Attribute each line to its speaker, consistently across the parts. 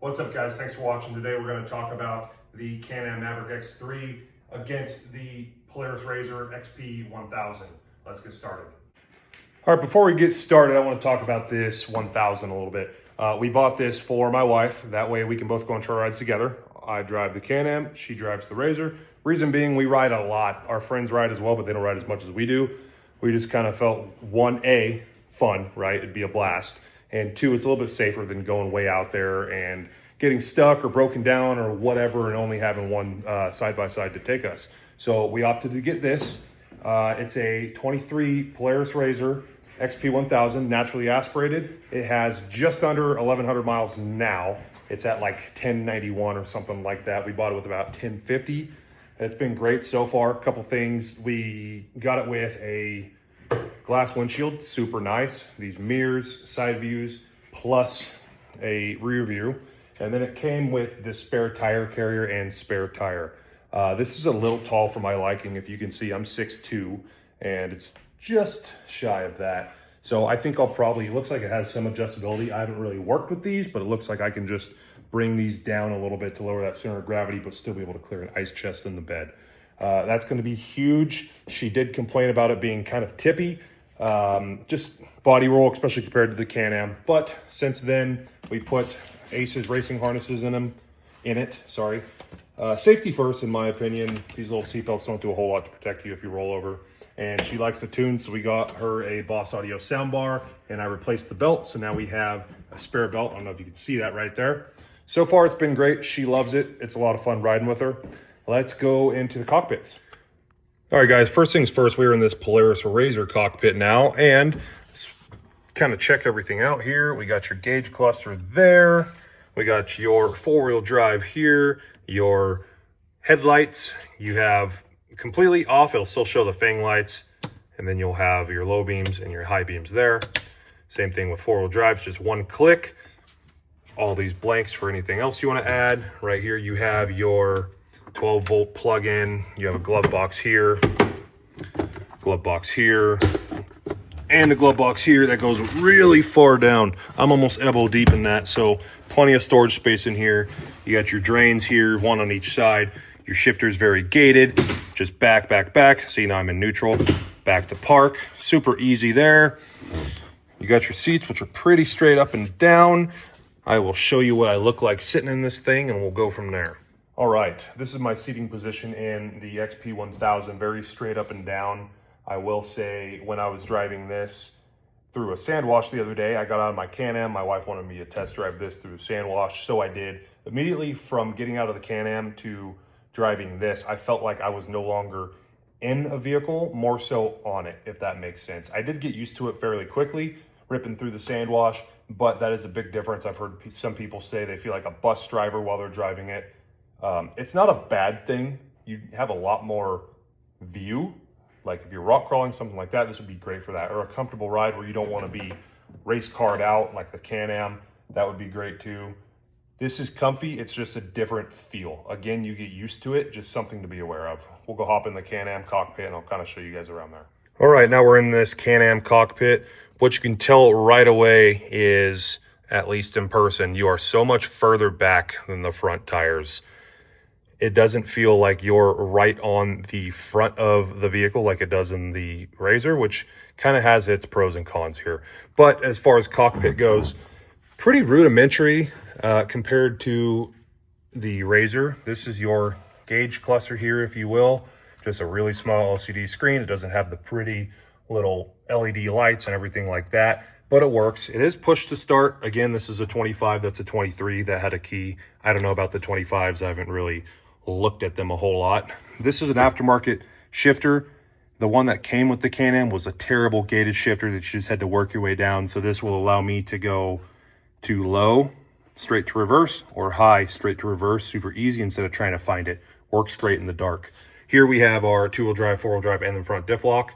Speaker 1: What's up, guys? Thanks for watching. Today we're going to talk about the Can Am Maverick X3 against the Polaris RZR XP 1000. Let's get started. All right, before we get started, I want to talk about this 1000 a little bit. We bought this for my wife. That way we can both go on trail rides together. I drive the Can Am, she drives the RZR. Reason being, we ride a lot. Our friends ride as well, but they don't ride as much as we do. We just kind of felt, one, A, fun, right? It'd be a blast. And two, it's a little bit safer than going way out there and getting stuck or broken down or whatever and only having one side-by-side to take us. So we opted to get this. It's a 23 Polaris RZR XP 1000, naturally aspirated. It has just under 1,100 miles now. It's at like 1091 or something like that. We bought it with about 1050. It's been great so far. A couple things. We got it with a glass windshield, super nice. These mirrors, side views, plus a rear view. And then it came with the spare tire carrier and spare tire. This is a little tall for my liking. If you can see, I'm 6'2", and it's just shy of that. So I think I'll probably, it looks like it has some adjustability. I haven't really worked with these, but it looks like I can just bring these down a little bit to lower that center of gravity, but still be able to clear an ice chest in the bed. That's gonna be huge. She did complain about it being kind of tippy. Just body roll, especially compared to the Can Am. But since then, we put Aces racing harnesses in it. Safety first, in my opinion. These little seatbelts don't do a whole lot to protect you if you roll over. And she likes to tune, so we got her a Boss Audio soundbar, and I replaced the belt, so now we have a spare belt. I don't know if you can see that right there. So far, it's been great. She loves it. It's a lot of fun riding with her. Let's go into the cockpits. All right, guys, first things first, we're in this Polaris RZR Cockpit now, and let's kind of check everything out here. We got your gauge cluster there. We got your four-wheel drive here, your headlights. You have completely off. It'll still show the fang lights, and then you'll have your low beams and your high beams there. Same thing with four-wheel drives, just one click. All these blanks for anything else you want to add. Right here, you have your 12-volt plug-in. You have a glove box here, and a glove box here that goes really far down. I'm almost elbow deep in that, so plenty of storage space in here. You got your drains here, one on each side. Your shifter is very gated. Just back. See, now I'm in neutral. Back to park. Super easy there. You got your seats, which are pretty straight up and down. I will show you what I look like sitting in this thing, and we'll go from there. All right, this is my seating position in the XP 1000, very straight up and down. I will say, when I was driving this through a sand wash the other day, I got out of my Can Am. My wife wanted me to test drive this through a sand wash, so I did. Immediately from getting out of the Can Am to driving this, I felt like I was no longer in a vehicle, more so on it, if that makes sense. I did get used to it fairly quickly, ripping through the sand wash, but that is a big difference. I've heard some people say they feel like a bus driver while they're driving it. It's not a bad thing. You have a lot more view. Like if you're rock crawling, something like that, this would be great for that. Or a comfortable ride where you don't want to be race car'd out like the Can Am, that would be great too. This is comfy, it's just a different feel. Again, you get used to it, just something to be aware of. We'll go hop in the Can Am cockpit and I'll kind of show you guys around there. All right, now we're in this Can Am cockpit. What you can tell right away is, at least in person, you are so much further back than the front tires. It doesn't feel like you're right on the front of the vehicle like it does in the RZR, which kind of has its pros and cons here. But as far as cockpit goes, pretty rudimentary compared to the RZR. This is your gauge cluster here, if you will. Just a really small LCD screen. It doesn't have the pretty little LED lights and everything like that, but it works. It is push to start. Again, this is a 25, that's a 23 that had a key. I don't know about the 25s. I haven't really looked at them a whole lot. This is an aftermarket shifter. The one that came with the Can Am was a terrible gated shifter that you just had to work your way down. So this will allow me to go to low, straight to reverse, or high, straight to reverse. Super easy instead of trying to find it. Works great in the dark. Here we have our two-wheel drive, four-wheel drive, and the front diff lock.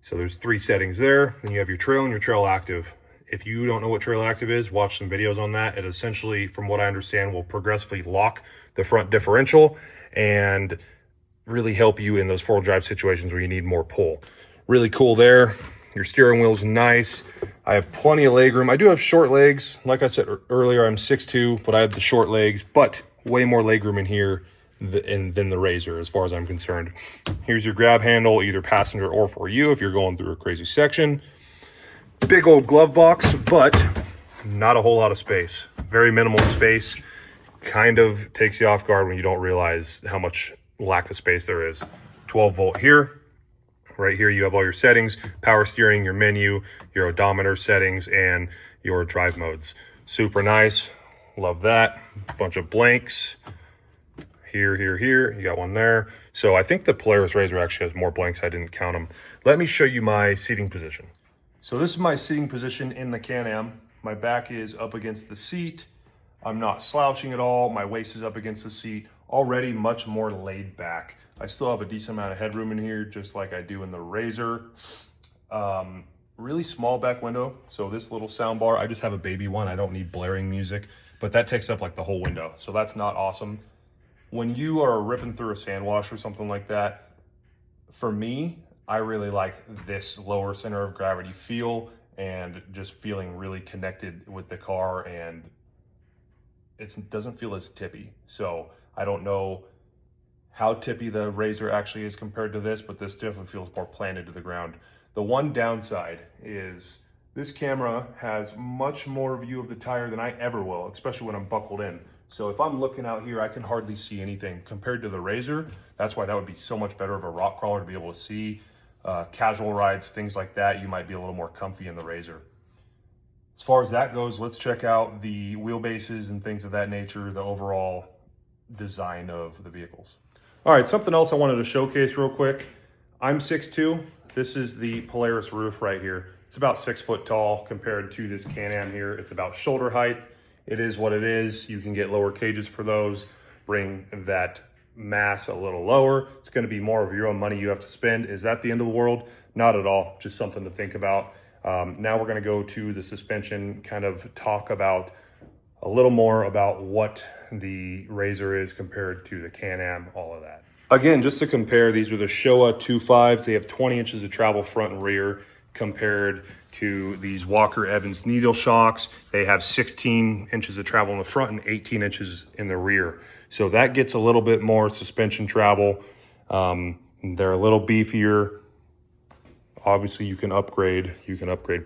Speaker 1: So there's three settings there. Then you have your trail and your trail active. If you don't know what trail active is, watch some videos on that. It essentially, from what I understand, will progressively lock the front differential and really help you in those four-wheel drive situations where you need more pull. Really cool there. Your steering wheel's nice. I have plenty of leg room. I do have short legs. Like I said earlier, I'm 6'2", but I have the short legs, but way more leg room in here than the RZR as far as I'm concerned. Here's your grab handle, either passenger or for you if you're going through a crazy section. Big old glove box, but not a whole lot of space. Very minimal space. Kind of takes you off guard when you don't realize how much lack of space there is. 12 volt here. Right here you have all your settings, power steering, your menu, your odometer settings, and your drive modes. Super nice. Love that. Bunch of blanks. Here, you got one there. So I think the Polaris RZR actually has more blanks. I didn't count them. Let me show you my seating position. So this is my seating position in the Can Am. My back is up against the seat. I'm not slouching at all. My waist is up against the seat. Already much more laid back. I still have a decent amount of headroom in here, just like I do in the RZR. Really small back window. So this little sound bar, I just have a baby one. I don't need blaring music, but that takes up like the whole window. So that's not awesome. When you are ripping through a sand wash or something like that, for me, I really like this lower center of gravity feel and just feeling really connected with the car, and it doesn't feel as tippy. So I don't know how tippy the RZR actually is compared to this, but this definitely feels more planted to the ground. The one downside is this camera has much more view of the tire than I ever will, especially when I'm buckled in. So if I'm looking out here, I can hardly see anything compared to the RZR. That's why that would be so much better of a rock crawler to be able to see. Casual rides, things like that, you might be a little more comfy in the RZR. As far as that goes, let's check out the wheelbases and things of that nature, the overall design of the vehicles. All right, something else I wanted to showcase real quick. I'm 6'2". This is the Polaris roof right here. It's about 6 foot tall compared to this Can Am here. It's about shoulder height. It is what it is. You can get lower cages for those, bring that mass a little lower. It's going to be more of your own money you have to spend. Is that the end of the world? Not at all. Just something to think about. Now we're going to go to the suspension, kind of talk about a little more about what the RZR is compared to the Can Am, all of that. Again, just to compare, these are the Showa 2.5s. They have 20 inches of travel front and rear compared to these Walker Evans needle shocks. They have 16 inches of travel in the front and 18 inches in the rear. So that gets a little bit more suspension travel. They're a little beefier. Obviously you can upgrade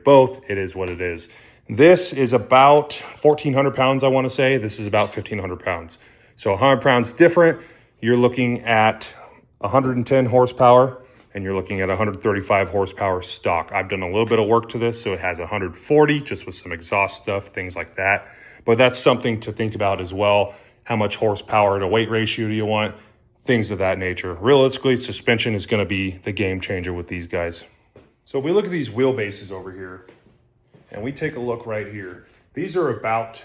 Speaker 1: both. It is what it is. This is about 1,400 pounds, I want to say. This is about 1,500 pounds. So 100 pounds different. You're looking at 110 horsepower and you're looking at 135 horsepower stock. I've done a little bit of work to this, so it has 140 just with some exhaust stuff, things like that. But that's something to think about as well. How much horsepower to weight ratio do you want? Things of that nature. Realistically, suspension is going to be the game changer with these guys. So if we look at these wheelbases over here, and we take a look right here, these are about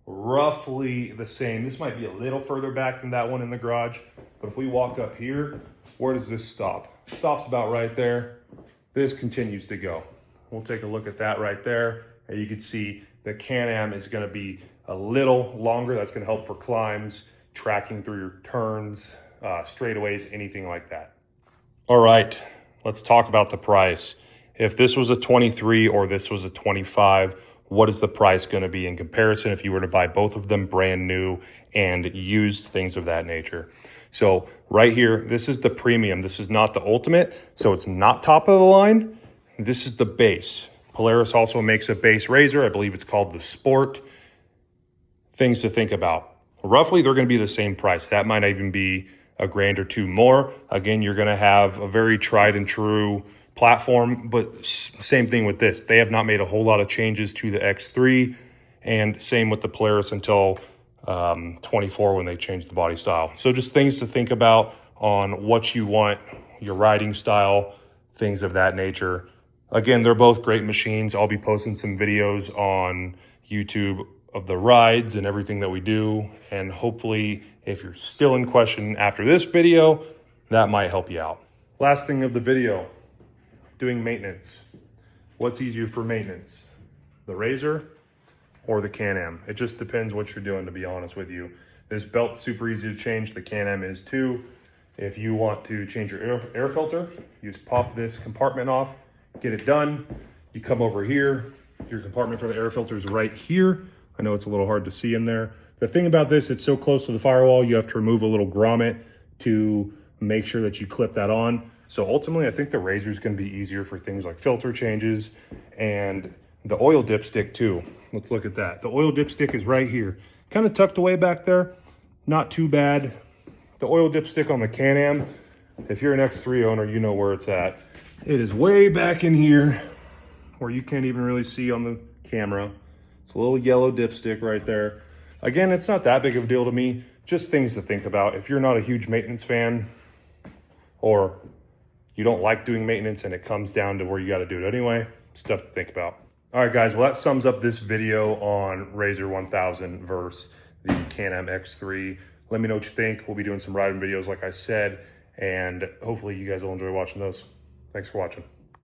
Speaker 1: roughly the same. This might be a little further back than that one in the garage, but if we walk up here, where does this stop? Stops about right there. This continues to go. We'll take a look at that right there. And you can see the Can Am is going to be a little longer. That's going to help for climbs, tracking through your turns, straightaways, anything like that. All right, let's talk about the price. If this was a 23 or this was a 25, what is the price going to be in comparison if you were to buy both of them brand new and used, things of that nature? So right here, this is the premium. This is not the ultimate, so it's not top of the line. This is the base. Polaris also makes a base RZR. I believe it's called the Sport. Things to think about. Roughly, they're going to be the same price. That might even be a grand or two more. Again, you're going to have a very tried and true platform, but same thing with this. They have not made a whole lot of changes to the X3, and same with the Polaris until 24 when they changed the body style. So just things to think about on what you want, your riding style, things of that nature. Again, they're both great machines. I'll be posting some videos on YouTube of the rides and everything that we do, and hopefully if you're still in question after this video, that might help you out. Last thing of the video, doing maintenance. What's easier for maintenance, the RZR or the Can Am? It just depends what you're doing, to be honest with you. This belt's super easy to change. The Can Am is too. If you want to change your air filter, you just pop this compartment off, get it done. You come over here, your compartment for the air filter is right here. I know it's a little hard to see in there. The thing about this, it's so close to the firewall, you have to remove a little grommet to make sure that you clip that on. So ultimately, I think the RZR is going to be easier for things like filter changes and the oil dipstick too. Let's look at that. The oil dipstick is right here, kind of tucked away back there. Not too bad. The oil dipstick on the Can Am, if you're an X3 owner, you know where it's at. It is way back in here where you can't even really see on the camera. It's a little yellow dipstick right there. Again, it's not that big of a deal to me. Just things to think about. If you're not a huge maintenance fan or you don't like doing maintenance and it comes down to where you got to do it anyway, stuff to think about. All right, guys, well, that sums up this video on RZR 1000 versus the Can Am X3. Let me know what you think. We'll be doing some riding videos, like I said, and hopefully you guys will enjoy watching those. Thanks for watching.